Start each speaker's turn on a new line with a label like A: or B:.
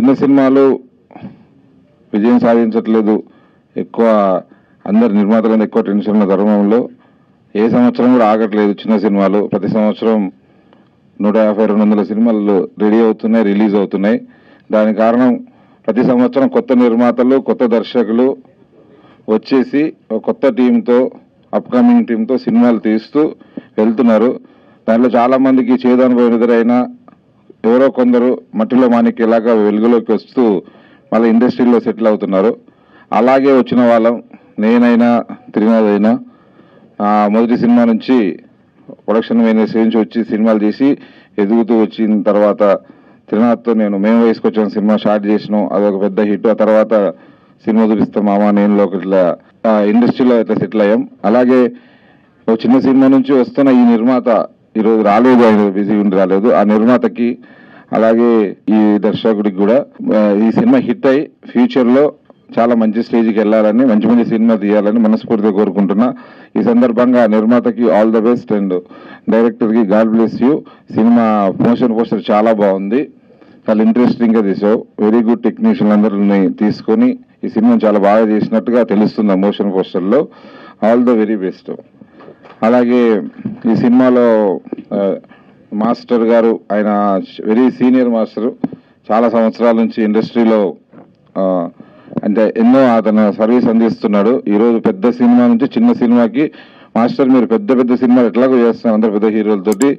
A: చిన్న సినిమాలు విజయం సాధించట్లేదు, ఎక్కువ అందరు నిర్మాతలు ఎక్కువ టెన్షన్ ఉన్న తరుణంలో ఏ సంవత్సరం కూడా ఆగట్లేదు. చిన్న సినిమాలు ప్రతి సంవత్సరం 150-200 సినిమాలు రెడీ అవుతున్నాయి, రిలీజ్ అవుతున్నాయి. దానికి కారణం ప్రతి సంవత్సరం కొత్త నిర్మాతలు, కొత్త దర్శకులు వచ్చేసి కొత్త టీంతో, అప్కమింగ్ టీంతో సినిమాలు తీస్తూ వెళ్తున్నారు. దాంట్లో చాలామందికి చేదనుభవం ఎదురైనా ఎవరో కొందరు మట్టిలో మాణిక్యలాగా వెలుగులోకి వస్తూ మళ్ళీ ఇండస్ట్రీలో సెటిల్ అవుతున్నారు. అలాగే వచ్చిన వాళ్ళం నేనైనా త్రినాథ్ మొదటి సినిమా నుంచి ప్రొడక్షన్ మేనేజర్ నుంచి వచ్చి సినిమాలు చేసి ఎదుగుతూ వచ్చిన తర్వాత త్రినాథ్తో మేము వయసుకొచ్చిన సినిమా స్టార్ట్ చేసినాం. అదొక పెద్ద హిట్. ఆ తర్వాత సినిమా చూపిస్తాం మామ నేనులోకి ఇట్లా ఇండస్ట్రీలో ఇట్లా సెటిల్ అయ్యాం. అలాగే ఒక చిన్న సినిమా నుంచి వస్తున్న ఈ నిర్మాత ఈరోజు రాలేదు, ఆయన బిజీ ఉండి రాలేదు. ఆ నిర్మాతకి అలాగే ఈ దర్శకుడికి కూడా ఈ సినిమా హిట్ అయ్యి ఫ్యూచర్లో చాలా మంచి స్టేజ్కి వెళ్ళాలని, మంచి మంచి సినిమా తీయాలని మనస్ఫూర్తిగా కోరుకుంటున్నా. ఈ సందర్భంగా నిర్మాతకి ఆల్ ద బెస్ట్ అండ్ డైరెక్టర్కి God bless you. Cinema motion poster చాలా బాగుంది, చాలా ఇంట్రెస్టింగ్గా తీసావు. వెరీ గుడ్ టెక్నీషియన్ అందరిని తీసుకొని ఈ సినిమా చాలా బాగా చేసినట్టుగా తెలుస్తుంది మోషన్ పోస్టర్లో. All the very best. అలాగే ఈ సినిమాలో మాస్టర్ గారు, ఆయన వెరీ సీనియర్ మాస్టరు, చాలా సంవత్సరాల నుంచి ఇండస్ట్రీలో అంటే ఎన్నో అతను సర్వీస్ అందిస్తున్నాడు. ఈరోజు పెద్ద సినిమా నుంచి చిన్న సినిమాకి మాస్టర్ మీరు పెద్ద పెద్ద సినిమాలు ఎట్లాగో చేస్తున్నారు అందరు పెద్ద హీరోలతోటి.